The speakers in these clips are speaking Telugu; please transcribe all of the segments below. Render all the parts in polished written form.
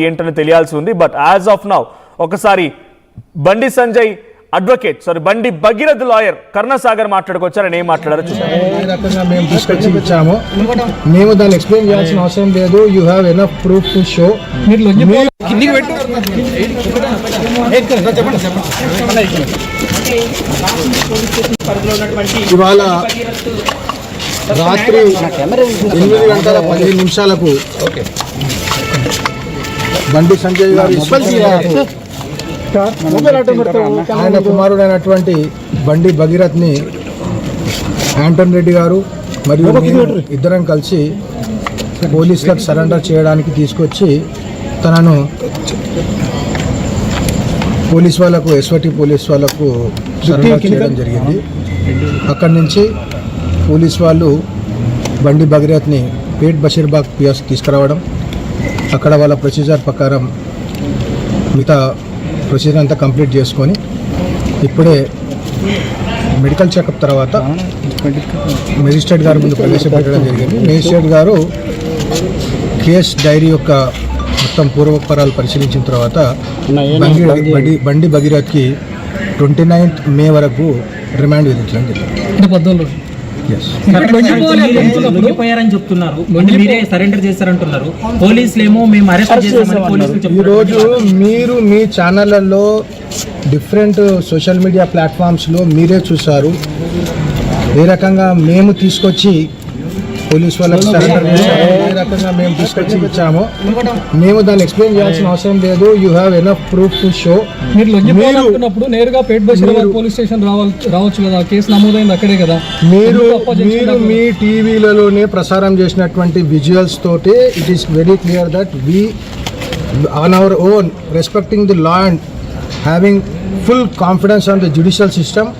ఏంటని తెలియాల్సి ఉంది. బట్ యాజ్ ఆఫ్ నౌ ఒకసారి బండి సంజయ్ అడ్వకేట్ బండి భగీరథ్ లాయర్ కర్ణసాగర్ మాట్లాడుకొచ్చారని ఏం మాట్లాడారో చూద్దాం. మేము డిస్కషన్ ఇచ్చాము, మేము దాన్ని ఎక్స్ప్లెయిన్ చేయాల్సిన అవసరం లేదు. You have enough proof to show. ఇవాళ రాత్రి 8:15 బండి సంజయ్ గారు ఆయన కుమారుడైనటువంటి బండి భగీరథ్ని యాంటన్ రెడ్డి గారు మరియు ఇద్దరం కలిసి పోలీసులకు సరెండర్ చేయడానికి తీసుకొచ్చి తనను పోలీస్ వాళ్ళకు ఎస్వటి పోలీస్ వాళ్ళకు సరెండర్ చేయడం జరిగింది. అక్కడి నుంచి పోలీస్ వాళ్ళు బండి భగీరథ్ని పేట్ బషీర్బాగ్ పిఎస్ తీసుకురావడం, అక్కడ వాళ్ళ ప్రొసీజర్ ప్రకారం మిగతా ప్రొసీజర్ అంతా కంప్లీట్ చేసుకొని ఇప్పుడే మెడికల్ చెకప్ తర్వాత మెజిస్ట్రేట్ గారి ముందు ప్రవేశపెట్టడం జరిగింది. మెజిస్ట్రేట్ గారు కేస్ డైరీ యొక్క మొత్తం పూర్వపరాలు పరిశీలించిన తర్వాత బండి భగీరథ్కి 29th మే వరకు రిమాండ్ విధించడం జరిగింది. ఈరోజు మీరు మీ ఛానళ్లలో డిఫరెంట్ సోషల్ మీడియా ప్లాట్ఫామ్స్లో మీరే చూసారు ఏ రకంగా మేము తీసుకొచ్చి పోలీస్ వాళ్ళకి సరెండర్ చేశాము, ఏ రకంగా మేము తీసుకొచ్చి ఇచ్చాము. మేము దాన్ని ఎక్స్ప్లెయిన్ చేయాల్సిన అవసరం లేదు. You have enough proof to show. మీరు నేరుగా పేట్ బషీరాబాద్ పోలీస్ స్టేషన్ రావచ్చు కదా, కేసు నమోదైంది అక్కడే కదా. మీరు మీ టీవీలలోనే ప్రసారం చేసినటువంటి విజువల్స్ తోటి it is very clear that we on our own respecting the law and having full confidence on the judicial system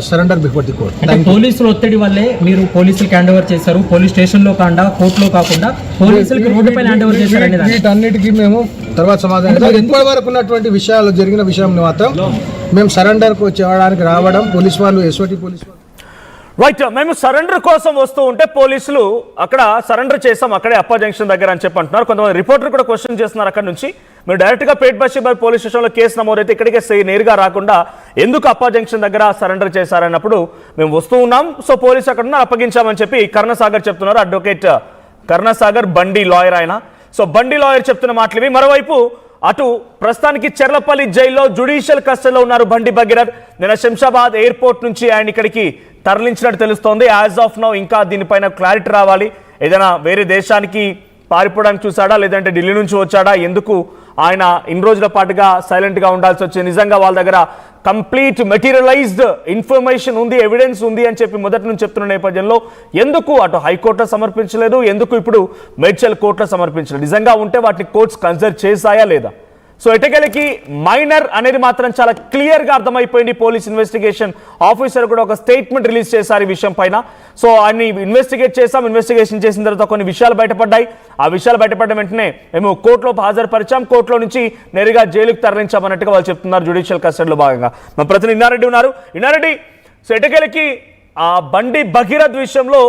surrender before the court. పోలీసులు ఒత్తిడి వల్లే మీరు పోలీసులకు హ్యాండ్ ఓవర్ చేశారు, పోలీస్ స్టేషన్ లో కాకుండా కోర్టులో కాకుండా పోలీసులకు రోడ్డుపై హ్యాండ్ ఓవర్ చేశారు. వీటన్నిటికీ మేము తర్వాత సమాధానం. ఇప్పటి వరకు ఉన్నటువంటి విషయాలు జరిగిన విషయం మాత్రం మేము సరెండర్కు చేయడానికి రావడం పోలీస్ వాళ్ళు ఎస్ఓటి పోలీస్ వాళ్ళు రైట్, మేము సరెండర్ కోసం వస్తూ ఉంటే పోలీసులు అక్కడ సరెండర్ చేసాం అక్కడే అప్పా జంక్షన్ దగ్గర అని చెప్పి అంటున్నారు. కొంతమంది రిపోర్టర్ కూడా క్వశ్చన్ చేస్తున్నారు అక్కడ నుంచి, మీరు డైరెక్ట్గా పేట్ బషీర్బాగ్ పోలీస్ స్టేషన్లో కేసు నమోదైతే ఇక్కడికే నేరుగా రాకుండా ఎందుకు అప్పా జంక్షన్ దగ్గర సరెండర్ చేశారన్నప్పుడు మేము వస్తూ ఉన్నాం, సో పోలీసు అక్కడ అప్పగించామని చెప్పి కర్ణసాగర్ చెప్తున్నారు. అడ్వకేట్ కర్ణసాగర్ బండి లాయర్ ఆయన. సో బండి లాయర్ చెప్తున్న మాటలు ఇవి. మరోవైపు అటు ప్రస్తుతానికి చెర్లపల్లి జైల్లో జ్యుడిషియల్ కస్టడీలో ఉన్నారు బండి భగీరథ్. నిన్న శంషాబాద్ ఎయిర్పోర్ట్ నుంచి ఆయన ఇక్కడికి తరలించినట్టు తెలుస్తోంది. యాజ్ ఆఫ్ నౌ ఇంకా దీనిపైన క్లారిటీ రావాలి. ఏదైనా వేరే దేశానికి పారిపోవడానికి చూసాడా, లేదంటే ఢిల్లీ నుంచి వచ్చాడా, ఎందుకు ఆయన ఇన్ని రోజుల పాటుగా సైలెంట్గా ఉండాల్సి వచ్చింది, నిజంగా వాళ్ళ దగ్గర కంప్లీట్ మెటీరియలైజ్డ్ ఇన్ఫర్మేషన్ ఉంది, ఎవిడెన్స్ ఉంది అని చెప్పి మొదటి నుంచి చెప్తున్న నేపథ్యంలో ఎందుకు అటు హైకోర్టులో సమర్పించలేదు, ఎందుకు ఇప్పుడు మేడ్చల్ కోర్టులో సమర్పించలేదు, నిజంగా ఉంటే వాటిని కోర్ట్స్ కన్సిడర్ చేశాయా లేదా? సో ఎటకెలకి మైనర్ అనేది మాత్రం చాలా క్లియర్గా అర్థమైపోయింది. పోలీస్ ఇన్వెస్టిగేషన్ ఆఫీసర్ కూడా ఒక స్టేట్మెంట్ రిలీజ్ చేశారు ఈ విషయం పైన. సో ఆయన్ని ఇన్వెస్టిగేషన్ చేసిన తర్వాత కొన్ని విషయాలు బయటపడ్డాయి. ఆ విషయాలు బయటపడ్డ వెంటనే మేము కోర్టులో హాజరుపరిచాం, కోర్టులో నుంచి నేరుగా జైలుకు తరలించామన్నట్టుగా వాళ్ళు చెప్తున్నారు. జ్యుడిషియల్ కస్టడీలో భాగంగా మా ప్రతినిధి ఇన్నారెడ్డి ఉన్నారు. ఇన్నారెడ్డి, సో ఎటకెలకి ఆ బండి భగీరథ్ విషయంలో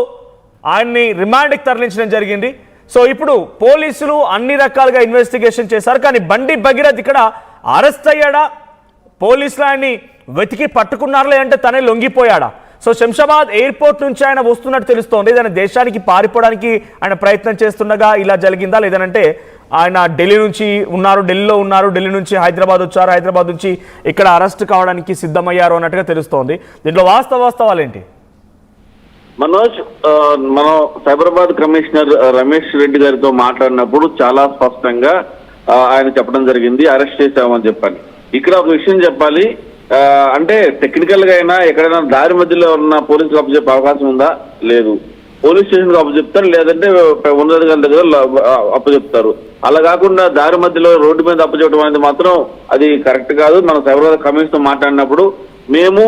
ఆయన్ని రిమాండ్కి తరలించడం జరిగింది. సో ఇప్పుడు పోలీసులు అన్ని రకాలుగా ఇన్వెస్టిగేషన్ చేశారు, కానీ బండి భగీరథ్ ఇక్కడ అరెస్ట్ అయ్యాడా, పోలీసులు ఆయన్ని వెతికి పట్టుకున్నారా, లేదంటే తనే లొంగిపోయాడా? సో శంషాబాద్ ఎయిర్పోర్ట్ నుంచి ఆయన వస్తున్నట్టు తెలుస్తోంది. ఏదైనా దేశానికి పారిపోవడానికి ఆయన ప్రయత్నం చేస్తుండగా ఇలా జరిగిందా, లేదంటే ఆయన ఢిల్లీలో ఉన్నారు, ఢిల్లీ నుంచి హైదరాబాద్ వచ్చారు, హైదరాబాద్ నుంచి ఇక్కడ అరెస్ట్ కావడానికి సిద్ధమయ్యారు అన్నట్టుగా తెలుస్తోంది. దీంట్లో వాస్తవాలు ఏంటి? మనోజ్, మనం సైబరాబాద్ కమిషనర్ రమేష్ రెడ్డి గారితో మాట్లాడినప్పుడు చాలా స్పష్టంగా ఆయన చెప్పడం జరిగింది, అరెస్ట్ చేశామని చెప్పాలి. ఇక్కడ ఒక విషయం చెప్పాలి, అంటే టెక్నికల్ గా అయినా ఎక్కడైనా దారి మధ్యలో ఉన్న పోలీసులకు అప్పచెప్పే అవకాశం ఉందా? లేదు. పోలీస్ స్టేషన్కి అప్పచెప్తారు, లేదంటే ఉన్నతాధికారుల దగ్గర అప్పచెప్తారు. అలా కాకుండా దారి మధ్యలో రోడ్డు మీద అప్పచెప్పడం అనేది మాత్రం అది కరెక్ట్ కాదు. మనం సైబరాబాద్ కమిషన్తో మాట్లాడినప్పుడు మేము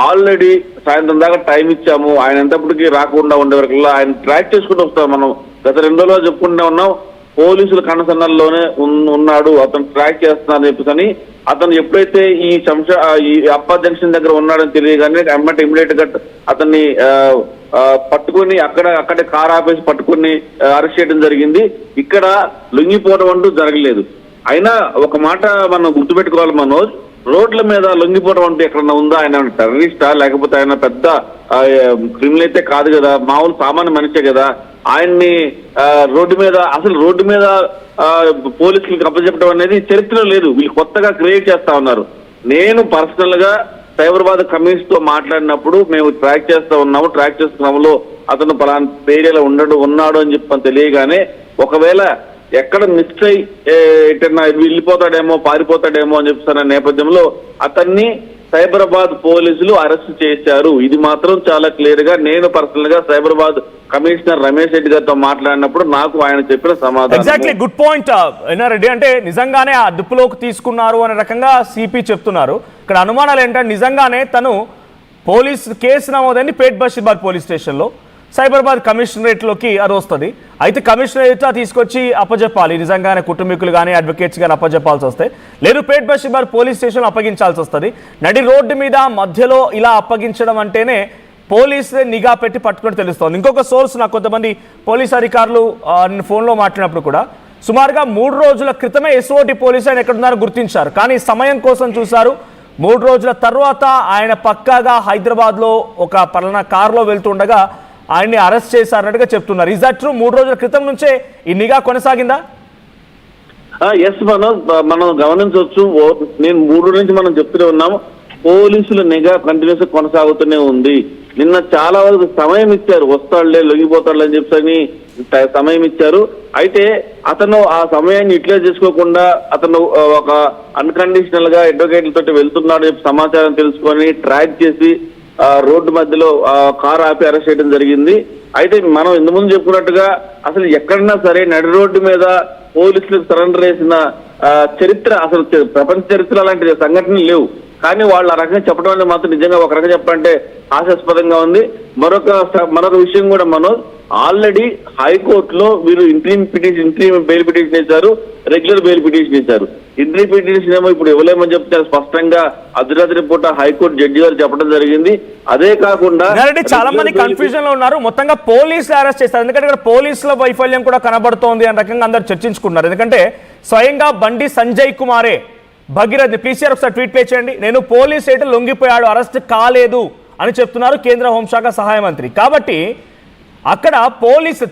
ఆల్రెడీ సాయంత్రం దాకా టైం ఇచ్చాము, ఆయన ఎంతప్పటికీ రాకుండా ఉండే వరకు ఆయన ట్రాక్ చేసుకుంటూ వస్తాం. మనం గత 2 రోజులు చెప్పుకుంటూ ఉన్నాం, పోలీసుల కనసన్నల్లోనే ఉన్నాడు, అతను ట్రాక్ చేస్తున్నారని చెప్పేసి. అతను ఎప్పుడైతే ఈ అప్పా జంక్షన్ దగ్గర ఉన్నాడని తెలియగానే ఇమ్మీడియట్ గా అతన్ని పట్టుకుని అక్కడే కార్ ఆపేసి పట్టుకుని అరెస్ట్ చేయడం జరిగింది. ఇక్కడ లొంగిపోవడం అంటూ జరగలేదు. అయినా ఒక మాట మనం గుర్తుపెట్టుకోవాలి మనోజ్, రోడ్ల మీద లొంగిపోవడం అంటే ఎక్కడన్నా ఉందా? ఆయన టెర్రరిస్టా లేకపోతే ఆయన పెద్ద క్రిమినల్ అయితే కాదు కదా, మామూలు సామాన్య మనిషే కదా. ఆయన్ని రోడ్డు మీద పోలీసులకు అప్పచెప్పడం అనేది చరిత్ర లేదు, వీళ్ళు కొత్తగా క్రియేట్ చేస్తా ఉన్నారు. నేను పర్సనల్ గా సైబరాబాద్ కమిషన్ తో మాట్లాడినప్పుడు మేము ట్రాక్ చేస్తున్నాములో అతను పలానా ఏరియాలో ఉన్నాడు అని చెప్పని తెలియగానే, ఒకవేళ ఎక్కడ మిస్ అయ్యి ఎటన్నా వెళ్ళిపోతాడేమో పారిపోతాడేమో అని చెప్తున్న నేపథ్యంలో అతన్ని సైబరాబాద్ పోలీసులు అరెస్ట్ చేశారు. ఇది మాత్రం చాలా క్లియర్ గా నేను పర్సనల్ గా సైబరాబాద్ కమిషనర్ రమేష్ రెడ్డి గారితో మాట్లాడినప్పుడు నాకు ఆయన చెప్పిన సమాధానం. Exactly good point Reddy. అంటే నిజంగానే ఆ అదుపులోకి తీసుకున్నారు అనే రకంగా సిపి చెప్తున్నారు. ఇక్కడ అనుమానాలు ఏంటంటే నిజంగానే తను పోలీసు కేసు నమోదని పేట్ బషీర్బాగ్ పోలీస్ స్టేషన్లో సైబరాబాద్ కమిషనరేట్లోకి అది వస్తుంది. అయితే కమిషనరేట్ తీసుకొచ్చి అప్పచెప్పాలి, నిజంగానే కుటుంబీకులు కానీ అడ్వకేట్స్ కానీ అప్పచెప్పాల్సి వస్తే, లేదు పేట్ బషీర్బాగ్ పోలీస్ స్టేషన్లో అప్పగించాల్సి వస్తుంది. నడి రోడ్డు మీద మధ్యలో ఇలా అప్పగించడం అంటేనే పోలీసు నిఘా పెట్టి పట్టుకుని తెలుస్తోంది. ఇంకొక సోర్స్ నాకు కొంతమంది పోలీస్ అధికారులు నేను ఫోన్లో మాట్లాడినప్పుడు కూడా సుమారుగా 3 రోజుల క్రితమే ఎస్ఓటి పోలీసు ఆయన ఎక్కడున్నారో గుర్తించారు, కానీ సమయం కోసం చూశారు. 3 రోజుల తర్వాత ఆయన పక్కాగా హైదరాబాద్లో ఒక పలానా కారులో వెళ్తుండగా ఆయన్ని అరెస్ట్ చేశారన్నట్టుగా చెప్తున్నారు. Is that true? 3 రోజుల క్రితం నుంచే ఈ నిఘా కొనసాగిందా? ఎస్ మనం గమనించవచ్చు. నేను 3 రోజుల నుంచి మనం చెప్తూనే ఉన్నాము, పోలీసుల నిఘా కంటిన్యూస్ కొనసాగుతూనే ఉంది. నిన్న చాలా వరకు సమయం ఇచ్చారు, వస్తాడులే లొంగిపోతాడులే అని చెప్పని సమయం ఇచ్చారు. అయితే అతను ఆ సమయాన్ని యూటిలైజ్ చేసుకోకుండా అతను ఒక అన్కండిషనల్ గా అడ్వకేట్లతో వెళ్తున్నాడు చెప్పి సమాచారం తెలుసుకొని ట్రాక్ చేసి రోడ్డు మధ్యలో కారు ఆపి అరెస్ట్ చేయడం జరిగింది. అయితే మనం ఇంతకుముందు చెప్పుకున్నట్టుగా అసలు ఎక్కడన్నా సరే నడి రోడ్డు మీద పోలీసులకు సరెండర్ చేసిన చరిత్ర అసలు ప్రపంచ చరిత్ర అలాంటి సంఘటనలు లేవు. కానీ వాళ్ళు ఆ రకంగా చెప్పడం అనేది మాత్రం నిజంగా ఒక రకంగా చెప్పాలంటే హాస్యాస్పదంగా ఉంది. మరొక విషయం కూడా మనం ఆల్రెడీ హైకోర్టులో వీరు ఇంట్రీమ్ బెయిల్ పిటిషన్ ఇచ్చారు, రెగ్యులర్ బెయిల్ పిటిషన్ ఇచ్చారు. ఇంట్రీమ్ పిటిషన్ ఏమో ఇప్పుడు ఇవ్వలేమని చెప్తే స్పష్టంగా అర్ధరాత్రి పూట హైకోర్టు జడ్జి గారు చెప్పడం జరిగింది. అదే కాకుండా చాలా మంది కన్ఫ్యూజన్ లో ఉన్నారు. మొత్తంగా పోలీసులు అరెస్ట్ చేస్తారు, ఎందుకంటే ఇక్కడ పోలీసుల వైఫల్యం కూడా కనబడుతోంది అనే రకంగా అందరు చర్చించుకున్నారు. ఎందుకంటే స్వయంగా బండి సంజయ్ కుమారే భగీరథ్ పీసీఆర్ ఒకసారి ట్వీట్ ప్లే చేయండి, నేను పోలీస్ అయితే లొంగిపోయాడు, అరెస్ట్ కాలేదు అని చెప్తున్నారు కేంద్ర హోంశాఖ సహాయ మంత్రి. కాబట్టి అక్కడ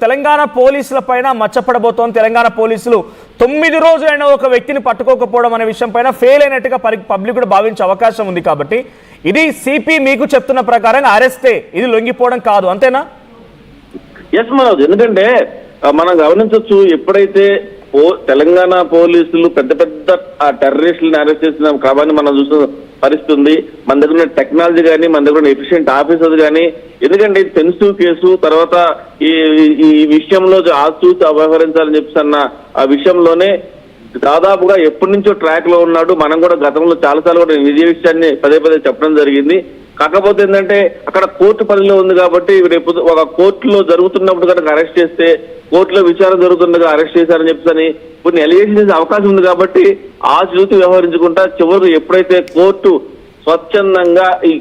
తెలంగాణ పోలీసుల పైన మచ్చపడబోతోంది. తెలంగాణ పోలీసులు 9 రోజులైన ఒక వ్యక్తిని పట్టుకోకపోవడం అనే విషయం పైన ఫెయిల్ అయినట్టుగా పబ్లిక్ కూడా భావించే అవకాశం ఉంది. కాబట్టి ఇది సిపి మీకు చెప్తున్న ప్రకారంగా అరెస్టే, ఇది లొంగిపోవడం కాదు, అంతేనా? ఎస్ మనోజ్, ఎందుకంటే మనం గమనించవచ్చు, ఎప్పుడైతే తెలంగాణ పోలీసులు పెద్ద టెర్రరిస్టులను అరెస్ట్ చేసిన క్రమాన్ని మనం చూసిన పరిస్థితి ఉంది. మన దగ్గర ఉన్న టెక్నాలజీ కానీ, మన దగ్గర ఉన్న ఎఫిషియెంట్ ఆఫీసర్స్ కానీ, ఎందుకంటే ఇది సెన్సిటివ్ కేసు, తర్వాత ఈ విషయంలో ఆచూచి వ్యవహరించాలని చెప్పిన ఆ విషయంలోనే దాదాపుగా ఎప్పటి నుంచో ట్రాక్ లో ఉన్నాడు. మనం కూడా గతంలో చాలాసార్లు కూడా నిజ విషయాన్ని పదే చెప్పడం జరిగింది. కాకపోతే ఏంటంటే అక్కడ కోర్టు పరిధిలో ఉంది కాబట్టి రేపు ఒక కోర్టులో జరుగుతున్నప్పుడు కనుక అరెస్ట్ చేస్తే, కోర్టులో విచారణ జరుగుతుండగా అరెస్ట్ చేశారని చెప్పని కొన్ని ఎలిగేషన్ చేసే అవకాశం ఉంది. కాబట్టి ఆ చూసి వ్యవహరించుకుంటా చివరికి ఎప్పుడైతే కోర్టు స్వచ్ఛందంగా ఈ